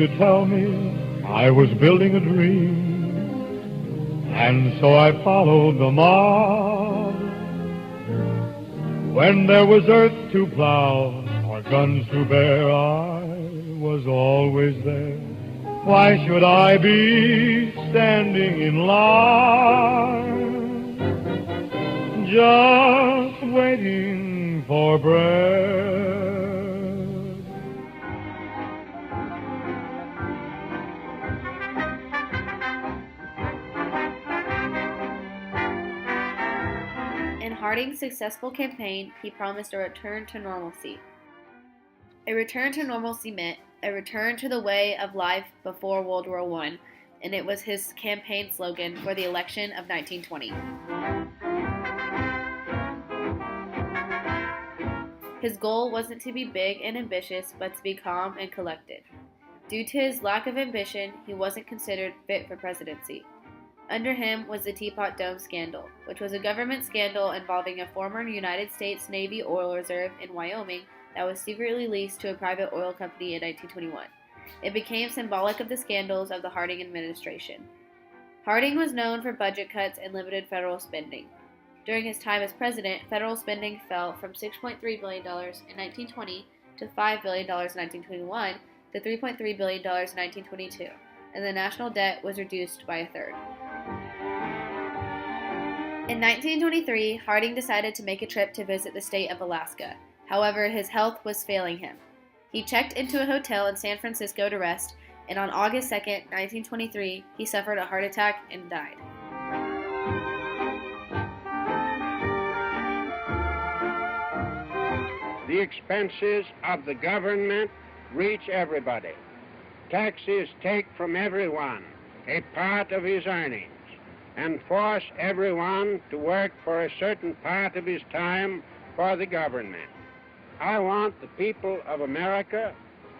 to tell me I was building a dream. And so I followed the mob. When there was earth to plow or guns to bear, I was always there. Why should I be standing in line, just waiting for bread? In Harding's successful campaign, he promised a return to normalcy. A return to normalcy meant a return to the way of life before World War I, and it was his campaign slogan for the election of 1920. His goal wasn't to be big and ambitious, but to be calm and collected. Due to his lack of ambition, he wasn't considered fit for presidency. Under him was the Teapot Dome scandal, which was a government scandal involving a former United States Navy oil reserve in Wyoming that was secretly leased to a private oil company in 1921. It became symbolic of the scandals of the Harding administration. Harding was known for budget cuts and limited federal spending. During his time as president, federal spending fell from $6.3 billion in 1920 to $5 billion in 1921 to $3.3 billion in 1922, and the national debt was reduced by a third. In 1923, Harding decided to make a trip to visit the state of Alaska. However, his health was failing him. He checked into a hotel in San Francisco to rest, and on August 2, 1923, he suffered a heart attack and died. The expenses of the government reach everybody. Taxes take from everyone a part of his earnings and force everyone to work for a certain part of his time for the government. I want the people of America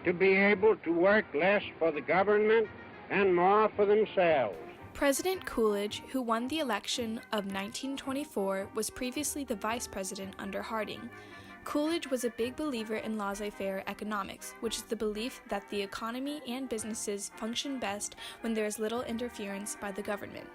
to be able to work less for the government and more for themselves. President Coolidge, who won the election of 1924, was previously the vice president under Harding. Coolidge was a big believer in laissez-faire economics, which is the belief that the economy and businesses function best when there is little interference by the government.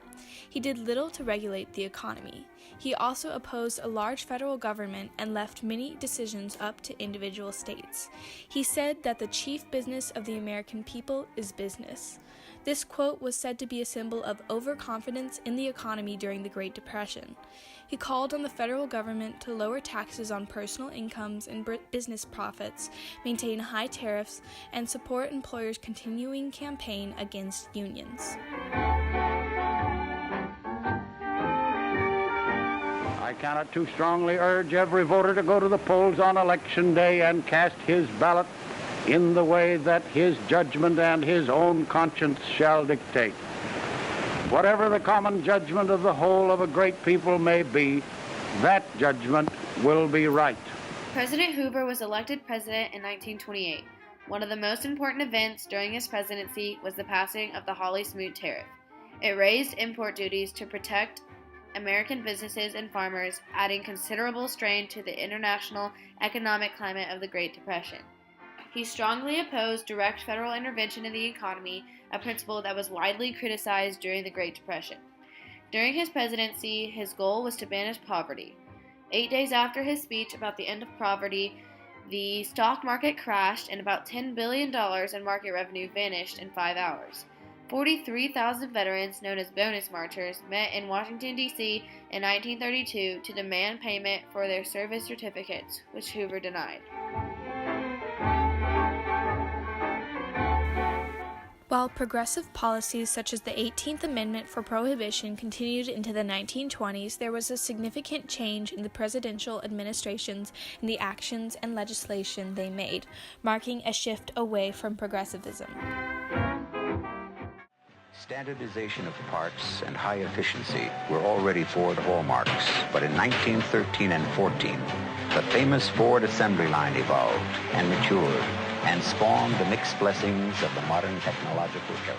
He did little to regulate the economy. He also opposed a large federal government and left many decisions up to individual states. He said that the chief business of the American people is business. This quote was said to be a symbol of overconfidence in the economy during the Great Depression. He called on the federal government to lower taxes on personal incomes and business profits, maintain high tariffs, and support employers' continuing campaign against unions. I cannot too strongly urge every voter to go to the polls on election day and cast his ballot in the way that his judgment and his own conscience shall dictate. Whatever the common judgment of the whole of a great people may be, that judgment will be right. President Hoover was elected president in 1928. One of the most important events during his presidency was the passing of the Hawley-Smoot Tariff. It raised import duties to protect American businesses and farmers, adding considerable strain to the international economic climate of the Great Depression. He strongly opposed direct federal intervention in the economy, a principle that was widely criticized during the Great Depression. During his presidency, his goal was to banish poverty. 8 days after his speech about the end of poverty, the stock market crashed and about $10 billion in market revenue vanished in 5 hours. 43,000 veterans, known as bonus marchers, met in Washington, D.C. in 1932 to demand payment for their service certificates, which Hoover denied. While progressive policies such as the 18th Amendment for Prohibition continued into the 1920s, there was a significant change in the presidential administrations and the actions and legislation they made, marking a shift away from progressivism. Standardization of parts and high efficiency were already Ford hallmarks, but in 1913 and 14, the famous Ford assembly line evolved and matured and spawned the mixed blessings of the modern technological era.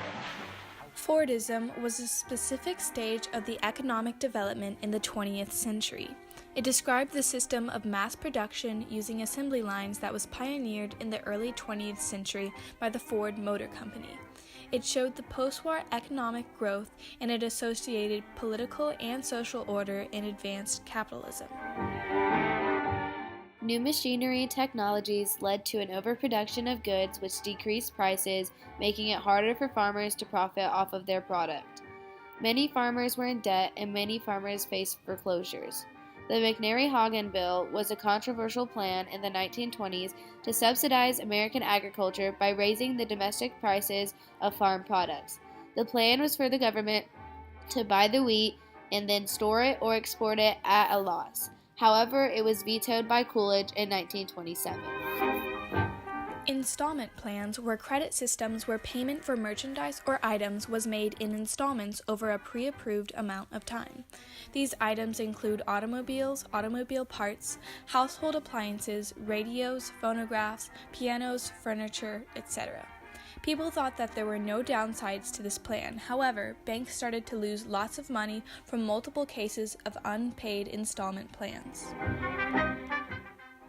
Fordism was a specific stage of the economic development in the 20th century. It described the system of mass production using assembly lines that was pioneered in the early 20th century by the Ford Motor Company. It showed the post-war economic growth and it associated political and social order in advanced capitalism. New machinery technologies led to an overproduction of goods which decreased prices, making it harder for farmers to profit off of their product. Many farmers were in debt and many farmers faced foreclosures. The McNary-Hagen Bill was a controversial plan in the 1920s to subsidize American agriculture by raising the domestic prices of farm products. The plan was for the government to buy the wheat and then store it or export it at a loss. However, it was vetoed by Coolidge in 1927. Installment plans were credit systems where payment for merchandise or items was made in installments over a pre-approved amount of time. These items include automobiles, automobile parts, household appliances, radios, phonographs, pianos, furniture, etc. People thought that there were no downsides to this plan. However, banks started to lose lots of money from multiple cases of unpaid installment plans.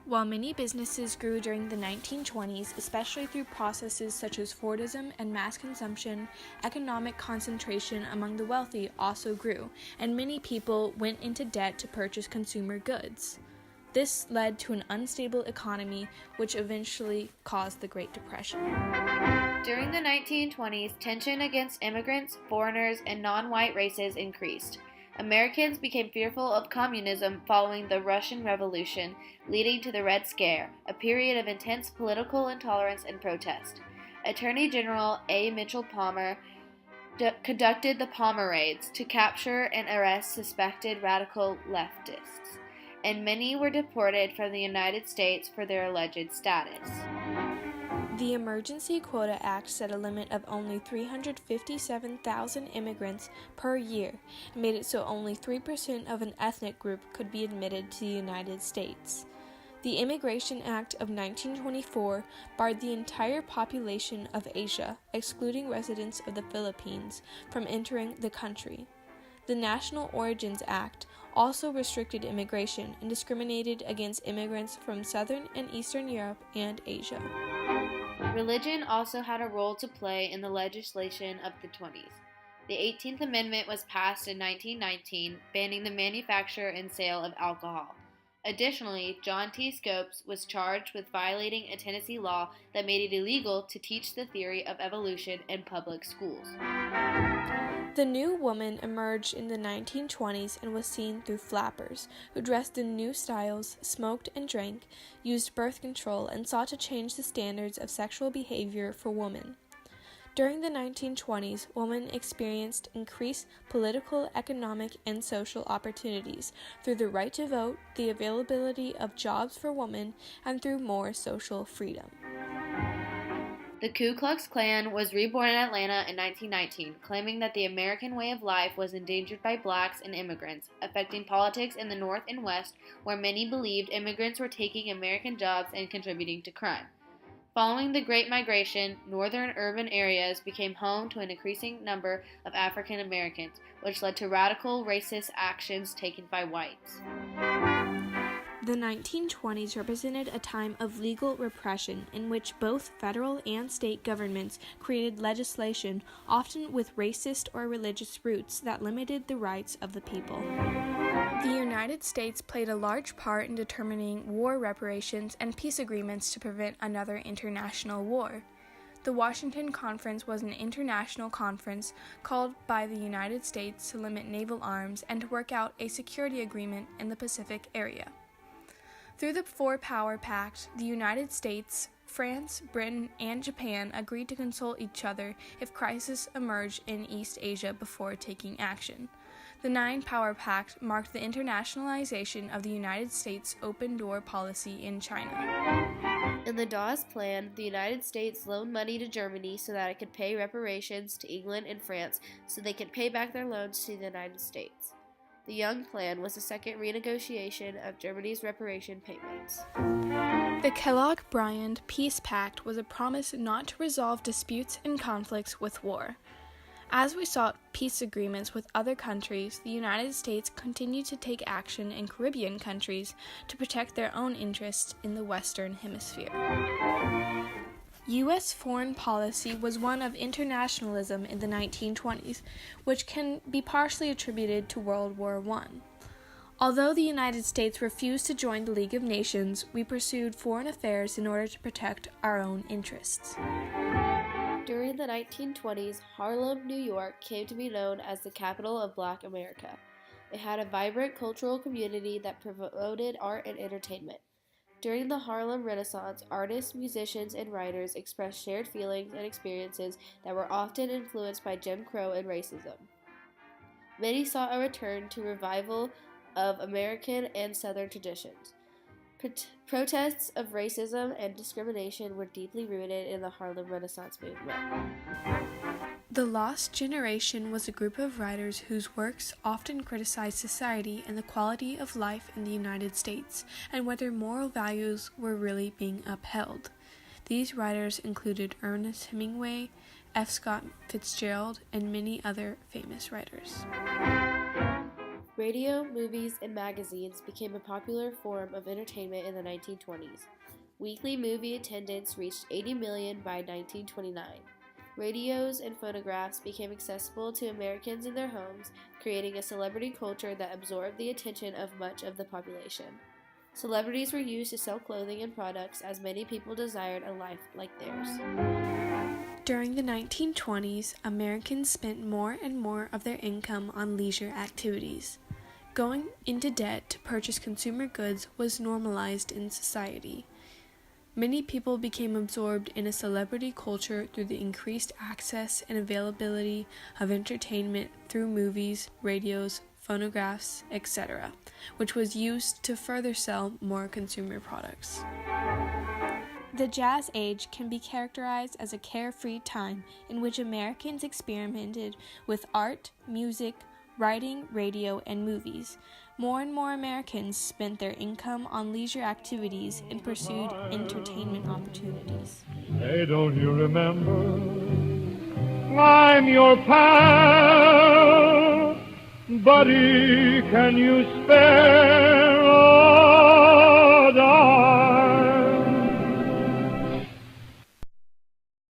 While many businesses grew during the 1920s, especially through processes such as Fordism and mass consumption, economic concentration among the wealthy also grew, and many people went into debt to purchase consumer goods. This led to an unstable economy, which eventually caused the Great Depression. During the 1920s, tension against immigrants, foreigners, and non-white races increased. Americans became fearful of communism following the Russian Revolution, leading to the Red Scare, a period of intense political intolerance and protest. Attorney General A. Mitchell Palmer conducted the Palmer Raids to capture and arrest suspected radical leftists, and many were deported from the United States for their alleged status. The Emergency Quota Act set a limit of only 357,000 immigrants per year and made it so only 3% of an ethnic group could be admitted to the United States. The Immigration Act of 1924 barred the entire population of Asia, excluding residents of the Philippines, from entering the country. The National Origins Act also restricted immigration and discriminated against immigrants from Southern and Eastern Europe and Asia. Religion also had a role to play in the legislation of the 20s. The 18th Amendment was passed in 1919, banning the manufacture and sale of alcohol. Additionally, John T. Scopes was charged with violating a Tennessee law that made it illegal to teach the theory of evolution in public schools. The new woman emerged in the 1920s and was seen through flappers, who dressed in new styles, smoked and drank, used birth control, and sought to change the standards of sexual behavior for women. During the 1920s, women experienced increased political, economic, and social opportunities through the right to vote, the availability of jobs for women, and through more social freedom. The Ku Klux Klan was reborn in Atlanta in 1919, claiming that the American way of life was endangered by blacks and immigrants, affecting politics in the North and West, where many believed immigrants were taking American jobs and contributing to crime. Following the Great Migration, northern urban areas became home to an increasing number of African Americans, which led to radical racist actions taken by whites. The 1920s represented a time of legal repression in which both federal and state governments created legislation, often with racist or religious roots, that limited the rights of the people. The United States played a large part in determining war reparations and peace agreements to prevent another international war. The Washington Conference was an international conference called by the United States to limit naval arms and to work out a security agreement in the Pacific area. Through the Four-Power Pact, the United States, France, Britain, and Japan agreed to consult each other if crises emerged in East Asia before taking action. The Nine-Power Pact marked the internationalization of the United States' open-door policy in China. In the Dawes Plan, the United States loaned money to Germany so that it could pay reparations to England and France so they could pay back their loans to the United States. The Young Plan was the second renegotiation of Germany's reparation payments. The Kellogg-Briand Peace Pact was a promise not to resolve disputes and conflicts with war. As we sought peace agreements with other countries, the United States continued to take action in Caribbean countries to protect their own interests in the Western Hemisphere. U.S. foreign policy was one of internationalism in the 1920s, which can be partially attributed to World War I. Although the United States refused to join the League of Nations, we pursued foreign affairs in order to protect our own interests. During the 1920s, Harlem, New York came to be known as the capital of Black America. It had a vibrant cultural community that promoted art and entertainment. During the Harlem Renaissance, artists, musicians, and writers expressed shared feelings and experiences that were often influenced by Jim Crow and racism. Many sought a return to revival of American and Southern traditions. Protests of racism and discrimination were deeply rooted in the Harlem Renaissance movement. The Lost Generation was a group of writers whose works often criticized society and the quality of life in the United States, and whether moral values were really being upheld. These writers included Ernest Hemingway, F. Scott Fitzgerald, and many other famous writers. Radio, movies, and magazines became a popular form of entertainment in the 1920s. Weekly movie attendance reached 80 million by 1929. Radios and phonographs became accessible to Americans in their homes, creating a celebrity culture that absorbed the attention of much of the population. Celebrities were used to sell clothing and products, as many people desired a life like theirs. During the 1920s, Americans spent more and more of their income on leisure activities. Going into debt to purchase consumer goods was normalized in society. Many people became absorbed in a celebrity culture through the increased access and availability of entertainment through movies, radios, phonographs, etc., which was used to further sell more consumer products. The Jazz Age can be characterized as a carefree time in which Americans experimented with art, music, writing, radio, and movies. More and more Americans spent their income on leisure activities and pursued entertainment opportunities. Hey, don't you remember? I'm your pal, buddy, can you spare